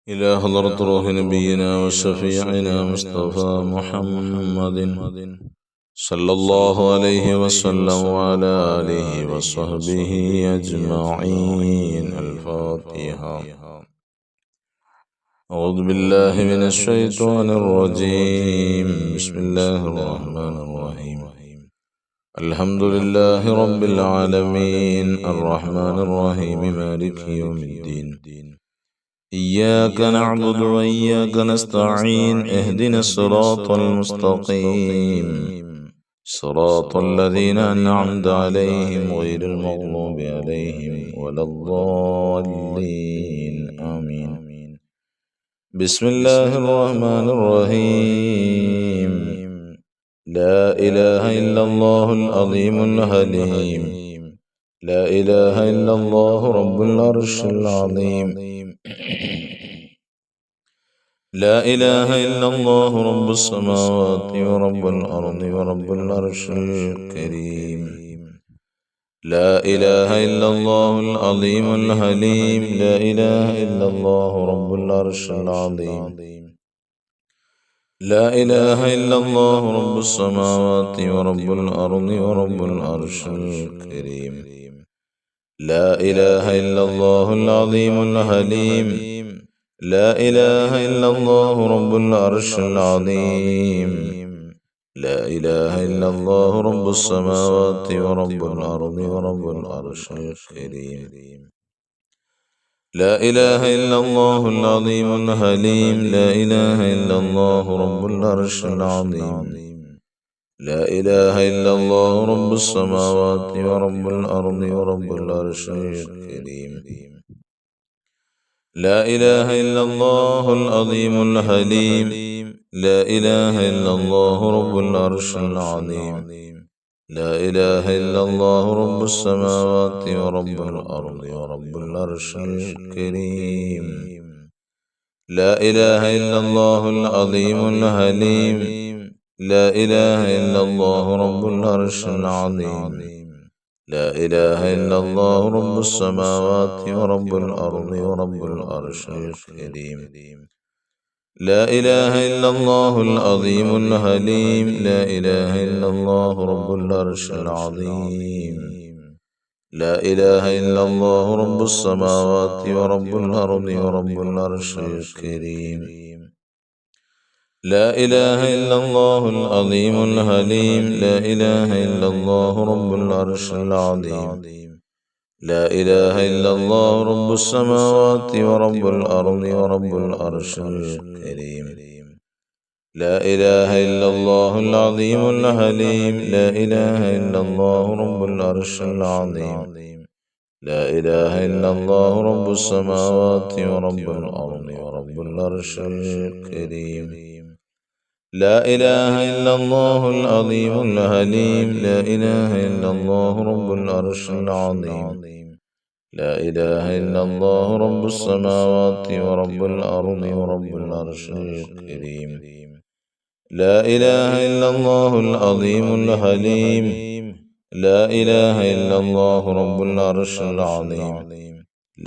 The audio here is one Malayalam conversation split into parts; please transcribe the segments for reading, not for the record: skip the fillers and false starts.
إلى حضرة روح نبينا وشفيعنا مصطفى محمد صلى الله عليه وسلم وعلى آله وصحبه أجمعين. الفاتحة. أعوذ بالله من الشيطان الرجيم. بسم الله الرحمن الرحيم. الحمد لله رب العالمين الرحمن الرحيم مالك يوم الدين. إياك نعبد وإياك نستعين. اهدنا الصراط المستقيم صراط الذين أنعمت عليهم غير المغضوب عليهم ولا الضالين. آمين. بسم الله الرحمن الرحيم. لا إله إلا الله العظيم الحليم. لا إله إلا الله رب العرش العظيم. لا إله إلا الله رب السماوات ورب الأرض ورب العرش الكريم. لا إله إلا الله العظيم الحليم. لا إله إلا الله رب العرش العظيم. لا إله إلا الله رب السماوات ورب الأرض ورب العرش الكريم. لا إله إلا الله العظيم الحليم. لا إله إلا الله رب العرش العظيم. لا إله إلا الله رب السماوات ورب الأرض ورب العرش الكريم. لا إله إلا الله العظيم الحليم. لا إله إلا الله رب العرش العظيم. لا إله إلا الله رب السماوات ورب الأرض ورب العرش الكريم. لا إله إلا الله العظيم الحليم. لا إله إلا الله رب العرش العظيم. لا إله إلا الله رب السماوات ورب الأرض ورب العرش الكريم. لا إله إلا الله العظيم الحليم. لا إله إلا الله رب العرش العظيم. لا إله إلا الله رب السماوات ورب الأرض ورب العرش الكريم. لا إله إلا الله العظيم الحليم. لا إله إلا الله رب العرش العظيم. لا إله إلا الله رب السماوات ورب الأرض ورب العرش الكريم. لا إله إلا الله العظيم الحليم. لا إله إلا الله رب العرش العظيم. لا إله إلا الله رب السماوات ورب الأرض ورب العرش الكريم. لا إله إلا الله العظيم الحليم. لا إله إلا الله رب العرش العظيم. لا إله إلا الله رب السماوات ورب الأرض ورب العرش الكريم. لا إله إلا الله العظيم الحليم. لا إله إلا الله رب العرش العظيم. لا إله إلا الله رب السماوات ورب الأرض ورب العرش الكريم. لا إله إلا الله العظيم الحليم. لا إله إلا الله رب العرش العظيم.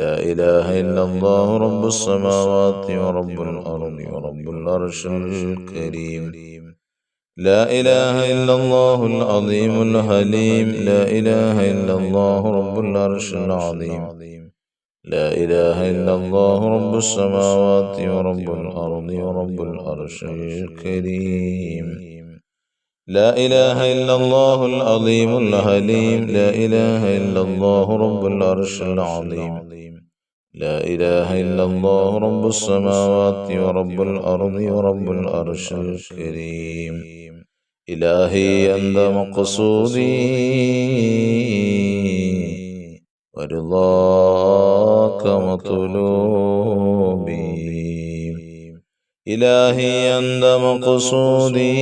لا إله إلا الله رب السماوات ورب الأرض ورب العرش الكريم. لا إله إلا الله العظيم الحليم. لا إله إلا الله رب العرش العظيم. لا إله إلا الله رب السماوات ورب الأرض ورب العرش الكريم. لا إله إلا الله العظيم الحليم. لا إله إلا الله رب العرش العظيم. لا إله إلا الله رب السماوات ورب الأرض ورب العرش الكريم. إلهي أنت مقصودي ورضاك مطلوبي. إلهي أنت مقصودي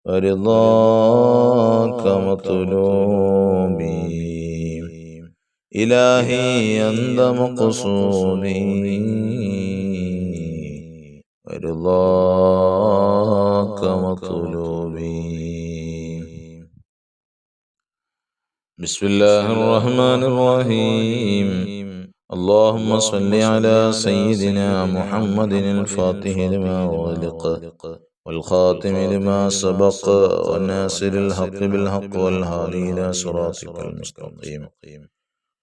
ورضاك مطلوبي. إلهي أنت مقصودي ورضاك مطلوبي. بسم الله الرحمن الرحيم. اللهم صل على سيدنا محمد الفاتح لما أغلق والخاتم لما سبق والناصر الحق بالحق والهادي إلى صراطك المستقيم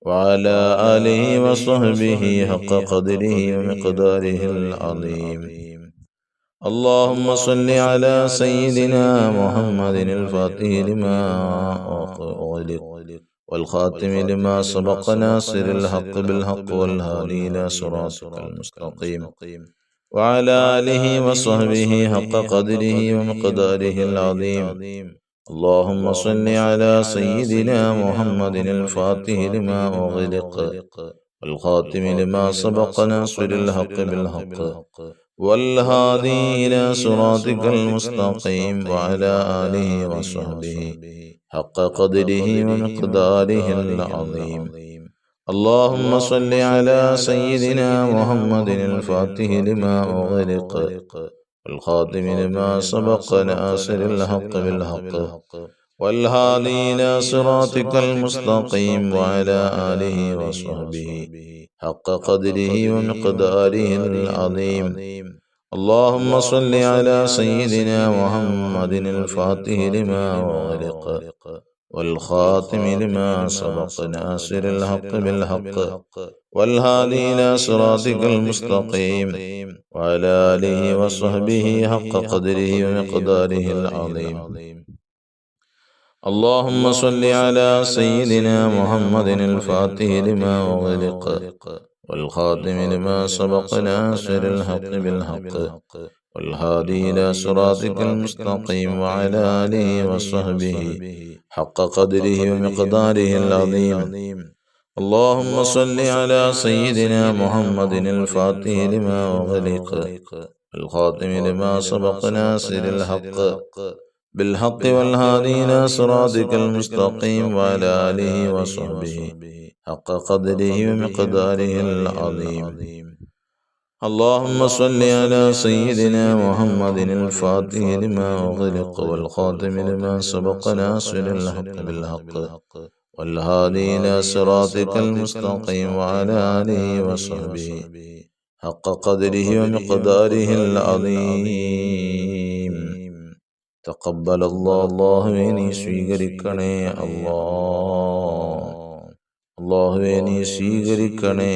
وعلى آله وصحبه حق قدره ومقداره العظيم. اللهم صل على سيدنا محمد الفاتح لما أغلق والخاتم لما سبق ناصر الحق بالحق والهادي إلى صراطك المستقيم وعلى آله وصحبه حق قدره ومقداره العظيم. اللهم صل على سيدنا محمد الفاتح لما أغلق والخاتم لما سبق ناصر الحق بالحق والهادي إلى صراطك المستقيم وعلى آله وصحبه حق قدره ومقداره العظيم. اللهم صل على سيدنا محمد الفاتح لما أغلق والخاتم لما سبق ناصر الحق بالحق والهادي إلى صراطك المستقيم وعلى آله وصحبه حق قدره ومقداره العظيم. اللهم صل على سيدنا محمد الفاتح لما أغلق والخاتم لما سبق ناصر الحق بالحق والهادي إلى صراطك المستقيم وعلى آله وصحبه حق قدره ومقداره العظيم. اللهم صل على سيدنا محمد الفاتح لما أغلق والخاتم لما سبق ناصر الحق بالحق والهادي إلى صراطك المستقيم وعلى آله وصحبه حق قدره ومقداره العظيم. اللهم صل على سيدنا محمد الفاتح لما أغلق والخاتم لما سبق ناصر الحق بالحق والهادي إلى صراطك المستقيم وعلى آله وصحبه حق قدره ومقداره العظيم. اللهم صل على سيدنا محمد الفاتح لما أغلق والخاتم لما سبق ناصر الحق بالحق والهادي إلى صراطك المستقيم وعلى آله وصحبه حق قدره ومقداره العظيم. تقبل الله നീ സ്വീകരിക്കണേ അല്ലാഹുവേ നീ സ്വീകരിക്കണേ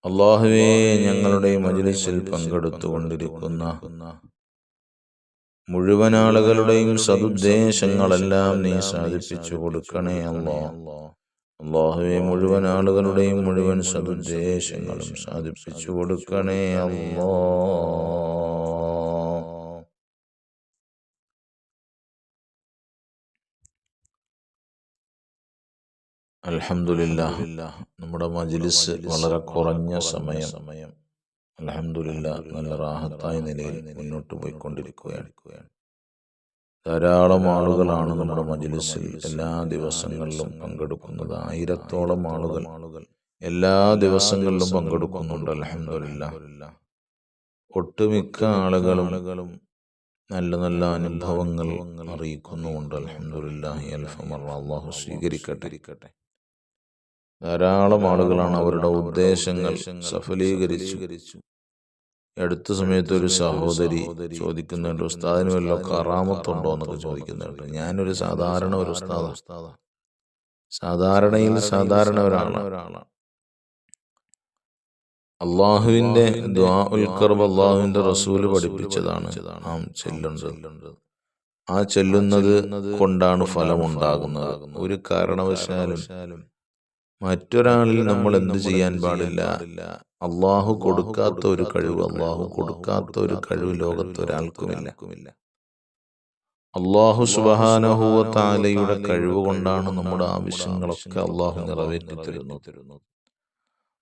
അല്ലാഹുവേ ഞങ്ങളുടെ മജ്‌ലിസിൽ പങ്കെടുത്തുകൊണ്ടിരിക്കുന്ന മുഴുവൻ ആളുകളുടെയും സദുദ്ദേശങ്ങളെല്ലാം നീ സാധിപ്പിച്ചു കൊടുക്കണേ അല്ലാഹുവേ മുഴുവൻ ആളുകളുടെയും മുഴുവൻ സദുദ്ദേശങ്ങളും സാധിപ്പിച്ചു കൊടുക്കണേ അൽഹംദുലില്ലാഹ് നമ്മുടെ മജ്‌ലിസ് വളരെ കുറഞ്ഞ സമയം അൽഹംദുലില്ലാഹ് നല്ല റാഹത്തായ നിലയിൽ മുന്നോട്ട് പോയിക്കൊണ്ടിരിക്കുകയാണ്. ധാരാളം ആളുകളാണ് നമ്മുടെ മജ്‌ലിസിൽ എല്ലാ ദിവസങ്ങളിലും പങ്കെടുക്കുന്നത്. 1000-ഓളം ആളുകൾ എല്ലാ ദിവസങ്ങളിലും പങ്കെടുക്കുന്നുണ്ട്. അൽഹംദുലില്ലാഹ് ഒട്ടുമിക്ക ആളുകളും നല്ല നല്ല അനുഭവങ്ങൾ അറിയിക്കുന്നുമുണ്ട്. അൽഹംദുലില്ലാഹി അൽഫമർ അല്ലാഹു സ്വീകരിക്കട്ടെ. ധാരാളം ആളുകളാണ് അവരുടെ ഉദ്ദേശങ്ങൾ സഫലീകരിച്ചു. അടുത്ത സമയത്ത് ഒരു സഹോദരി ചോദിക്കുന്നുണ്ട്, ഉസ്താദിന് വല്ല കറാമത്തുണ്ടോ എന്നൊക്കെ ചോദിക്കുന്നുണ്ട്. ഞാനൊരു സാധാരണ ഒരു ഉസ്താദാണ്. സാധാരണയിൽ സാധാരണ ഒരാളാണ്. അള്ളാഹുവിന്റെ ദുആഉൽ ഖർബ് അള്ളാഹുവിന്റെ റസൂല് പഠിപ്പിച്ചതാണ് നാം ചൊല്ലേണ്ടത്. ആ ചൊല്ലുന്നത് കൊണ്ടാണ് ഫലമുണ്ടാകുന്നത്. ഒരു കാരണവശാലും മറ്റൊരാളിൽ നമ്മൾ എന്ത് ചെയ്യാൻ പാടില്ല. അള്ളാഹു കൊടുക്കാത്ത ഒരു കഴിവ് ലോകത്തൊരാൾക്കുമില്ല. അള്ളാഹു സുബ്ഹാനഹു വ തആലയുടെ കഴിവ് കൊണ്ടാണ് നമ്മുടെ ആവശ്യങ്ങളൊക്കെ അള്ളാഹു നിറവേറ്റി തരുന്നത്.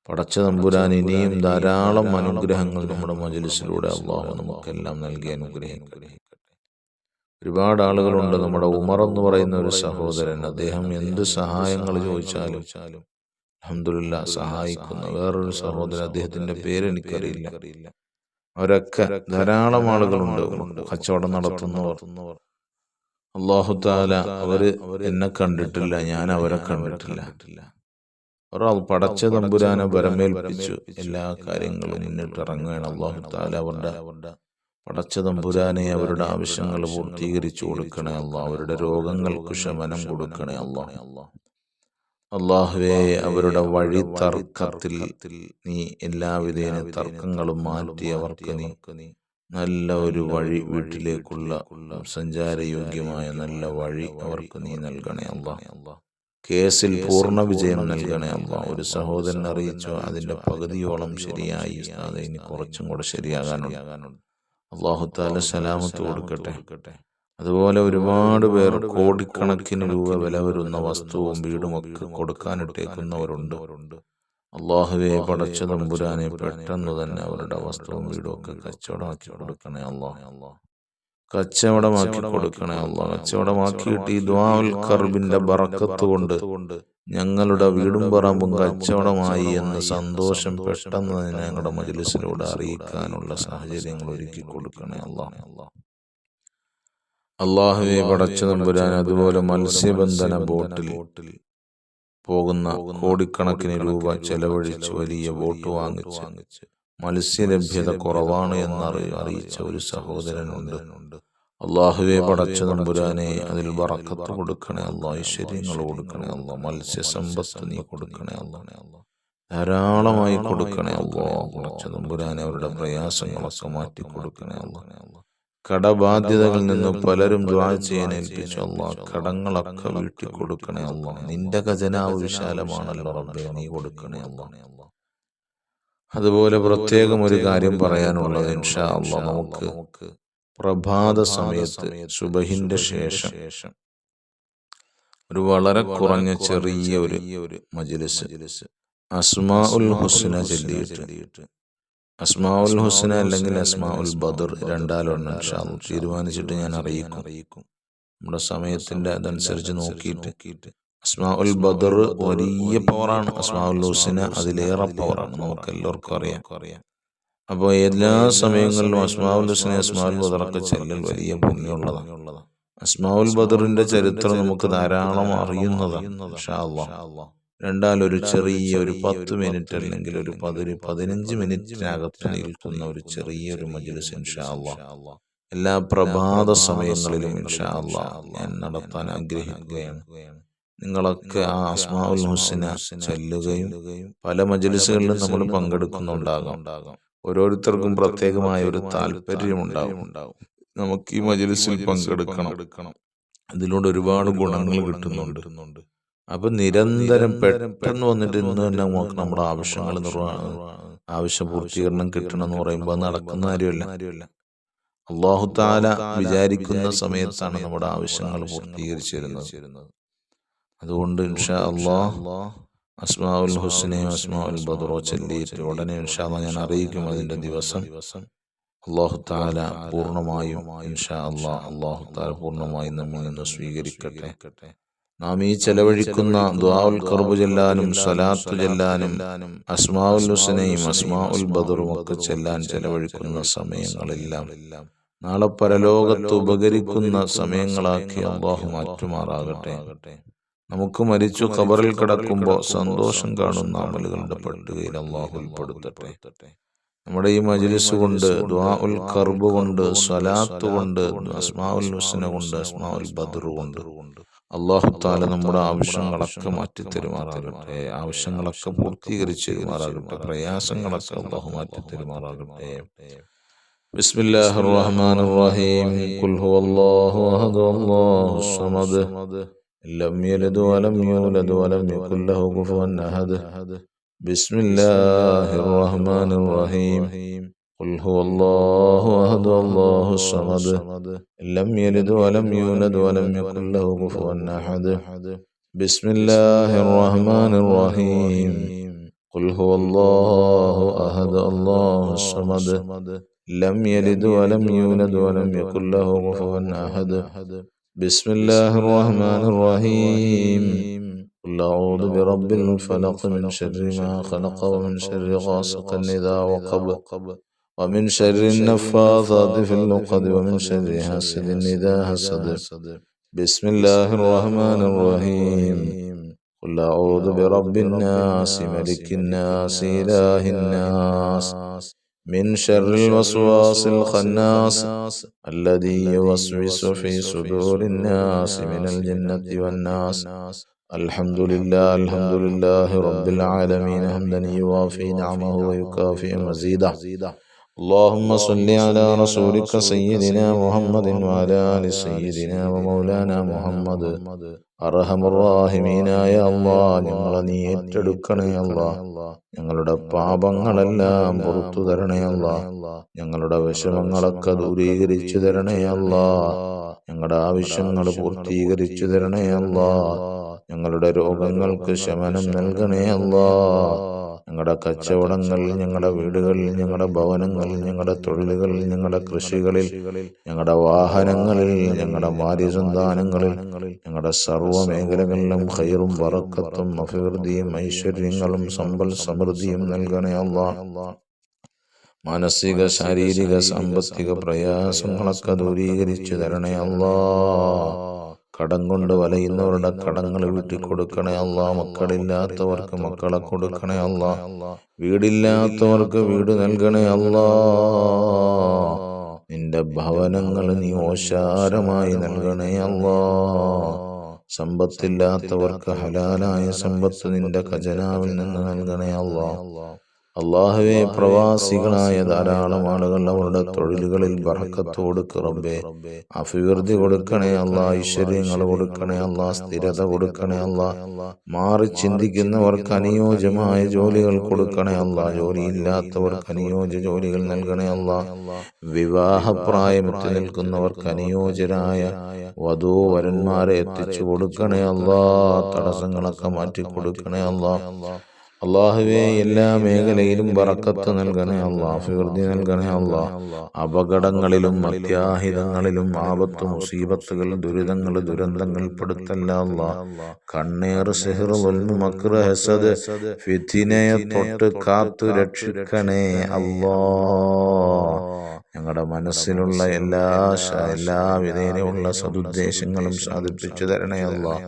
പടച്ച തമ്പുരാൻ ഇനിയും ധാരാളം അനുഗ്രഹങ്ങൾ നമ്മുടെ മജ്‌ലിസിലൂടെ അള്ളാഹു നമുക്കെല്ലാം നൽകി അനുഗ്രഹിക്കട്ടെ. ഒരുപാട് ആളുകളുണ്ട്. നമ്മുടെ ഉമർ എന്ന് പറയുന്ന ഒരു സഹോദരൻ, അദ്ദേഹം എന്ത് സഹായങ്ങൾ ചോദിച്ചാലും അൽഹംദുലില്ലാഹ് സഹായിക്കുന്ന വേറൊരു സഹോദരൻ, അദ്ദേഹത്തിന്റെ പേര് എനിക്കറിയില്ല. അവരൊക്കെ ധാരാളം ആളുകളുണ്ട്. കച്ചവടം നടത്തുന്നവർ, അല്ലാഹു തആല അവര് എന്നെ കണ്ടിട്ടില്ല, ഞാൻ അവരെ കണ്ടിട്ടില്ല. ഒരാൾ പടച്ച തമ്പുരാനെ ബരമേൽപ്പിച്ചു എല്ലാ കാര്യങ്ങളും മുന്നിട്ടിറങ്ങുകയാണ്. അല്ലാഹു തആല അവരുടെ പടച്ച തമ്പുരാനെ അവരുടെ ആവശ്യങ്ങൾ പൂർത്തീകരിച്ചു കൊടുക്കണേ അല്ലാഹ്. അവരുടെ രോഗങ്ങൾക്ക് ശമനം കൊടുക്കണേ അല്ലാഹ്. അല്ലാഹുവേ, അവരുടെ വഴി തർക്കത്തിൽ നീ എല്ലാവിധേന തർക്കങ്ങളും മാറ്റി അവർക്ക് നീ നല്ല ഒരു വഴി, വീട്ടിലേക്കുള്ള സഞ്ചാരയോഗ്യമായ നല്ല വഴി അവർക്ക് നീ നൽകണേ അല്ലാഹ്. കേസിൽ പൂർണ്ണ വിജയം നൽകണേ അല്ലാഹ്. ഒരു സഹോദരൻ അറിയിച്ചോ, അതിന്റെ പകുതിയോളം ശരിയായി, ഇനി കുറച്ചും കൂടെ ശരിയാകാനുണ്ട്. അല്ലാഹു തആല സലാമത്ത് കൊടുക്കട്ടെ. അതുപോലെ ഒരുപാട് പേർ കോടിക്കണക്കിന് രൂപ വില വരുന്ന വസ്തുവും വീടുമൊക്കെ കൊടുക്കാനിട്ടേക്കുന്നവരുണ്ട്. അല്ലാഹുവേ, പടച്ച തമ്പുരാനെ പെട്ടെന്ന് തന്നെ അവരുടെ വസ്തുവും വീടും ഒക്കെ കച്ചവടമാക്കി കൊടുക്കണേ അല്ലാഹ്. കച്ചവടമാക്കി കൊടുക്കണേ അല്ലാഹ്. കച്ചവടമാക്കിയിട്ട് ഈ ദുആഉൽ ഖർബിന്റെ ബറക്കത്ത് കൊണ്ട് ഞങ്ങളുടെ വീടും പറമ്പും കച്ചവടമായി എന്ന് സന്തോഷം പെട്ടെന്ന് തന്നെ ഞങ്ങളുടെ മജ്‌ലിസിലൂടെ അറിയിക്കാനുള്ള സാഹചര്യങ്ങൾ ഒരുക്കി കൊടുക്കണേ അല്ലാഹ്. അല്ലാഹുവേ, പടച്ച തമ്പുരാൻ അതുപോലെ മത്സ്യബന്ധന ബോട്ടിൽ പോകുന്ന കോടിക്കണക്കിന് രൂപ ചെലവഴിച്ച് വലിയ ബോട്ട് വാങ്ങിച്ച് മത്സ്യലഭ്യത കുറവാണ് എന്ന് അറിയിച്ച ഒരു സഹോദരനുണ്ട്. അല്ലാഹുവേ, പടച്ച തമ്പുരാനെ അതിൽ ബറക്കത്ത് കൊടുക്കണേ അല്ലാഹ്. ഐശ്വര്യങ്ങൾ കൊടുക്കണേ അല്ലാഹ്. മത്സ്യസമ്പത്ത് നീ കൊടുക്കണേ അല്ലാഹ്. ധാരാളമായി കൊടുക്കണേ അല്ലാഹ്. പടച്ച തമ്പുരാനെ അവരുടെ പ്രയാസങ്ങളൊക്കെ മാറ്റി കൊടുക്കണേ അല്ലാഹ്. കടബാധ്യതകളിൽ നിന്ന് പലരും ദുആ ചെയ്യാൻ ഏൽപ്പിച്ചു അല്ലാഹ്. കടങ്ങളൊക്കെ വീട്ടി കൊടുക്കണേ അല്ലാഹ്. നിന്റെ ഖജനാവ് വിശാലമാണല്ലോ റബ്ബേ, നീ കൊടുക്കണേ അല്ലാഹ്. അതുപോലെ പ്രത്യേകം ഒരു കാര്യം പറയാനുള്ളത്, ഇൻഷാ അല്ലാഹ് നമുക്ക് പ്രഭാത സമയത്ത് സുബഹിന്റെ ശേഷം ഒരു വളരെ കുറഞ്ഞ ചെറിയ ഒരു മജ്‌ലിസ് അസ്മാഉൽ ഹുസ്ന ചൊല്ലിയിട്ട്, അസ്മാഉൽ ഹുസ്ന അല്ലെങ്കിൽ അസ്മാഉൽ ബദർ രണ്ടാലൊന്ന് ഇൻഷാ അല്ലാഹ് തീരുമാനിച്ചിട്ട് ഞാൻ അറിയിക്കും. നമ്മുടെ സമയത്തിന്റെ അതനുസരിച്ച് നോക്കിയിട്ട്. അസ്മാഉൽ ബദർ വലിയ പവറാണ്, അസ്മാഉൽ ഹുസ്ന അതിലേറെ പവറാണ്, നമുക്ക് എല്ലാവർക്കും അറിയാം. അപ്പോൾ എല്ലാ സമയങ്ങളിലും അസ്മാഉൽ ഹുസ്ന അസ്മാഉൽ ബദറൊക്കെ ചെല്ലൽ വലിയ പുണ്യമുള്ളതാണ്. അസ്മാഉൽ ബദറിന്റെ ചരിത്രം നമുക്ക് ധാരാളം അറിയുന്നതാണ്. ഇൻഷാ അല്ലാഹ് രണ്ടാലൊരു ചെറിയ ഒരു 10 മിനിറ്റ് അല്ലെങ്കിൽ ഒരു 15 മിനിറ്റിനകത്ത് നിൽക്കുന്ന ഒരു ചെറിയൊരു മജ്‌ലിസ് ഇൻഷാ അല്ലാഹ് എല്ലാ പ്രഭാത സമയങ്ങളിലും ഇൻഷാ അല്ലാഹ് ഞാൻ നടത്താൻ ആഗ്രഹിക്കുകയാണ്. നിങ്ങളൊക്കെ ആ അസ്മാഉൽ ഹുസ്ന ചൊല്ലുകയും പല മജ്‌ലിസുകളിലും നമ്മൾ പങ്കെടുക്കുന്നുണ്ടാകാം. ഓരോരുത്തർക്കും പ്രത്യേകമായ ഒരു താല്പര്യമുണ്ടാകും. നമുക്ക് ഈ മജ്‌ലിസിൽ പങ്കെടുക്കണം, അതിലൂടെ ഒരുപാട് ഗുണങ്ങൾ കിട്ടുന്നുണ്ട്. അപ്പൊ നിരന്തരം പെട്ടെന്ന് വന്നിട്ട് ഇന്ന് തന്നെ നമുക്ക് നമ്മുടെ ആവശ്യങ്ങൾ ആവശ്യ പൂർത്തീകരണം കിട്ടണം എന്ന് പറയുമ്പോൾ നടക്കുന്ന കാര്യമല്ല. അല്ലാഹു തആല വിചാരിക്കുന്ന സമയത്താണ് നമ്മുടെ ആവശ്യങ്ങൾ പൂർത്തീകരിച്ചു തരുന്നത്. അതുകൊണ്ട് ഇൻഷാ അല്ലാഹ് അസ്മാഉൽ ഹുസ്നയോ അസ്മാഉൽ ബദറോ ചൊല്ലിയിട്ട് ഉടനെ ഇൻഷാ അല്ലാഹ് ഞാൻ അറിയിക്കും അതിന്റെ ദിവസം. അല്ലാഹു തആല പൂർണ്ണമായും ഇൻഷാ അല്ലാഹു തആല പൂർണ്ണമായും നമ്മിൽ നിന്ന് സ്വീകരിക്കട്ടെ. നാം ഈ ചെലവഴിക്കുന്ന ദുആഉൽ ഖർബ് ചെല്ലാനും സ്വലാത്ത് ചെല്ലാനും അസ്മാഉൽ ഹുസ്നയും അസ്മാഉൽ ബദറും ഒക്കെ ചെല്ലാൻ ചെലവഴിക്കുന്ന സമയങ്ങളെല്ലാം നാളെ പരലോകത്ത് ഉപകരിക്കുന്ന സമയങ്ങളാക്കി അല്ലാഹു മാറ്റുമാറാകട്ടെ. നമുക്ക് മരിച്ചു ഖബറിൽ കിടക്കുമ്പോൾ സന്തോഷം കാണുന്ന അമലുകളുടെ പട്ടികയിൽ അല്ലാഹു ഉൾപ്പെടുത്തട്ടെ. നമ്മുടെ ഈ മജ്‌ലിസ് കൊണ്ട്, ദുആഉൽ ഖർബ് കൊണ്ട്, സ്വലാത്ത് കൊണ്ട്, അസ്മാഉൽ ഹുസ്ന കൊണ്ട്, അസ്മാഉൽ ബദർ കൊണ്ട് അല്ലാഹു തആല നമ്മുടെ ആവശ്യങ്ങളൊക്കെ മാറ്റി തരുമാറാകട്ടെ. ആവശ്യങ്ങളൊക്കെ പൂർത്തീകരിച്ച് തരുമാറാകട്ടെ. പ്രയാസങ്ങളൊക്കെ അല്ലാഹു മാറ്റി തരുമാറാകട്ടെ. ബിസ്മില്ലാഹിർ റഹ്മാനിർ റഹീം. ഖുൽ ഹുവല്ലാഹു അഹദ് അല്ലാഹുസ് സമദ് ലം യലിദ് വലം യൂലദ് വലം യകുൽ ലഹു കുഫുവൻ അഹദ്. ബിസ്മില്ലാഹിർ റഹ്മാനിർ റഹീം. ഖുൽ ഹുവല്ലാഹു അഹദ് അല്ലാഹുസ് സമദ് ലം യലിദ് വലം യൂലദ് വലം യകുൽ ലഹു കുഫുവൻ അഹദ്. ബിസ്മില്ലാഹിർ റഹ്മാനിർ റഹീം. ഖുൽ ഹുവല്ലാഹു അഹദ് അല്ലാഹുസ് സമദ് ലം യലിദ് വലം യൂലദ് വലം യകുൽ ലഹു കുഫുവൻ അഹദ്. ബിസ്മില്ലാഹിർ റഹ്മാനിർ റഹീം. ഖുൽ അഊദു ബിറബ്ബിൽ ഫലഖ് മിൻ ശർരി മാ ഖലഖ വമിൻ ശർരി ഗാസിഖിൻ ഇദാ വഖബ ومن شر النفاثات في العقد ومن شر حاسد إذا حسد. بسم الله الرحمن الرحيم قل أعوذ برب الناس ملك الناس إله الناس من شر الوسواس الخناس الذي يوسوس في صدور الناس من الجنة والناس الحمد لله رب العالمين حمدا يوافي نعمه ويكافئ مزيده اللهم صل على رسولك سيدنا محمد وعلى آل سيدنا ومولانا محمد അർഹമുറാഹിമീനായ അല്ലാഹ്, ഞങ്ങളെ നീ ഏറ്റെടുക്കണേ അല്ലാഹ്. ഞങ്ങളുടെ പാപങ്ങളെല്ലാം പുറത്തു തരണേ അല്ലാഹ്. ഞങ്ങളുടെ വിഷമങ്ങളൊക്കെ ദൂരീകരിച്ചു തരണേ അല്ലാഹ്. ഞങ്ങളുടെ ആവശ്യങ്ങൾ പൂർത്തീകരിച്ചു തരണേ അല്ലാഹ്. ഞങ്ങളുടെ രോഗങ്ങൾക്ക് ശമനം നൽകണേ അല്ലാഹ്. ഞങ്ങളുടെ കച്ചവടങ്ങൾ, ഞങ്ങളുടെ വീടുകളിൽ, ഞങ്ങളുടെ ഭവനങ്ങളിൽ, ഞങ്ങളുടെ തൊഴിലുകളിൽ, ഞങ്ങളുടെ കൃഷികളിൽ, ഞങ്ങളുടെ വാഹനങ്ങളിൽ, ഞങ്ങളുടെ ഭാര്യസന്താനങ്ങളിൽ, ഞങ്ങളുടെ സർവ്വ മേഖലകളിലും ഖൈറും ബറക്കത്തും അഭിവൃദ്ധിയും ഐശ്വര്യങ്ങളും സമ്പൽ സമൃദ്ധിയും നൽകണേ അല്ലാഹ്. മാനസിക ശാരീരിക സാമ്പത്തിക പ്രയാസങ്ങളൊക്കെ ദൂരീകരിച്ചു തരണേ അല്ലാഹ്. കടം കൊണ്ട് വലയുന്നവരുടെ കടങ്ങൾ വീട്ടിക്കൊടുക്കണേ അല്ലാഹ്. മക്കളില്ലാത്തവർക്ക് മക്കളെ കൊടുക്കണേ അല്ലാഹ്. വീടില്ലാത്തവർക്ക് വീട് നൽകണേ അല്ലാഹ്. നിന്റെ ഭവനങ്ങൾ നീ ഓശാരമായി നൽകണേ അല്ലാഹ്. സമ്പത്തില്ലാത്തവർക്ക് ഹലാലായ സമ്പത്ത് നിന്റെ ഖജനാവിൽ നിന്ന് നൽകണേ അല്ലാഹ്. അല്ലാഹുവേ, പ്രവാസികളായ ധാരാളം ആളുകൾ അവരുടെ തൊഴിലുകളിൽ ബർക്കത്ത് കൊടുക്ക് റബ്ബേ. അഭിവൃദ്ധി കൊടുക്കണേ അല്ലാഹ്. ഐശ്വര്യങ്ങൾ കൊടുക്കണേ അല്ലാഹ്. സ്ഥിരത കൊടുക്കണേ അല്ലാഹ്. മാറി ചിന്തിക്കുന്നവർക്ക് അനുയോജ്യമായ ജോലികൾ കൊടുക്കണേ അല്ലാഹ്. ജോലിയില്ലാത്തവർക്ക് അനുയോജ്യ ജോലികൾ നൽകണേ അല്ലാഹ്. വിവാഹപ്രായമെത്തി നിൽക്കുന്നവർക്ക് അനുയോജ്യരായ വധൂവരന്മാരെ എത്തിച്ചു കൊടുക്കണേ അല്ലാഹ്. തടസ്സങ്ങളൊക്കെ മാറ്റി കൊടുക്കണേ അല്ലാഹ്. അല്ലാഹുവേ, എല്ലാ മേഖലയിലും ബറക്കത്ത് നൽകണേ അല്ലാഹ്. അഭിവൃദ്ധി നൽകണേ അല്ലാഹ്. അപകടങ്ങളിലും അത്യാഹിതങ്ങളിലും ആപത്ത് മുസീബത്തുകൾ ദുരിതങ്ങൾ ദുരന്തങ്ങൾ പെടുത്തല്ല അല്ലാഹ്. കണ്ണേറ് സിഹ്ർ ദുൽമ് മക്റ് ഹസദ് ഫിത്നയെ തൊട്ട് കാത്തു രക്ഷിക്കണേ അല്ലാഹ്. ഞങ്ങളുടെ മനസ്സിലുള്ള എല്ലാ വിധേനയുള്ള സദുദ്ദേശങ്ങളും സാധിപ്പിച്ചു തരണേ അല്ലാഹ്.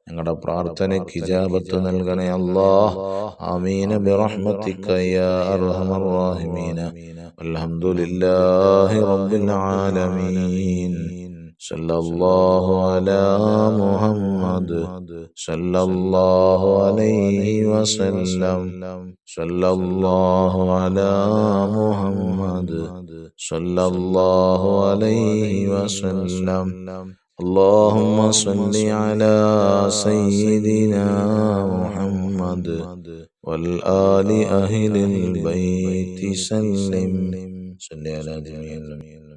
ഞങ്ങളുടെ പ്രാർത്ഥനയ്ക്ക് ഇജാബത്ത് നൽകണേ അല്ലാഹ്. ആമീൻ ബിറഹ്മതിക യാ അർഹമർ റഹീമീൻ. അൽഹംദുലില്ലാഹി റബ്ബിൽ ആലമീൻ. സല്ലല്ലാഹു അലാ മുഹമ്മദ് സല്ലല്ലാഹു അലൈഹി വസല്ലം. സല്ലല്ലാഹു അലാ മുഹമ്മദ് സല്ലല്ലാഹു അലൈഹി വസല്ലം. اللهم صل على سيدنا محمد والآل أهل البيت سلم. صل على جميع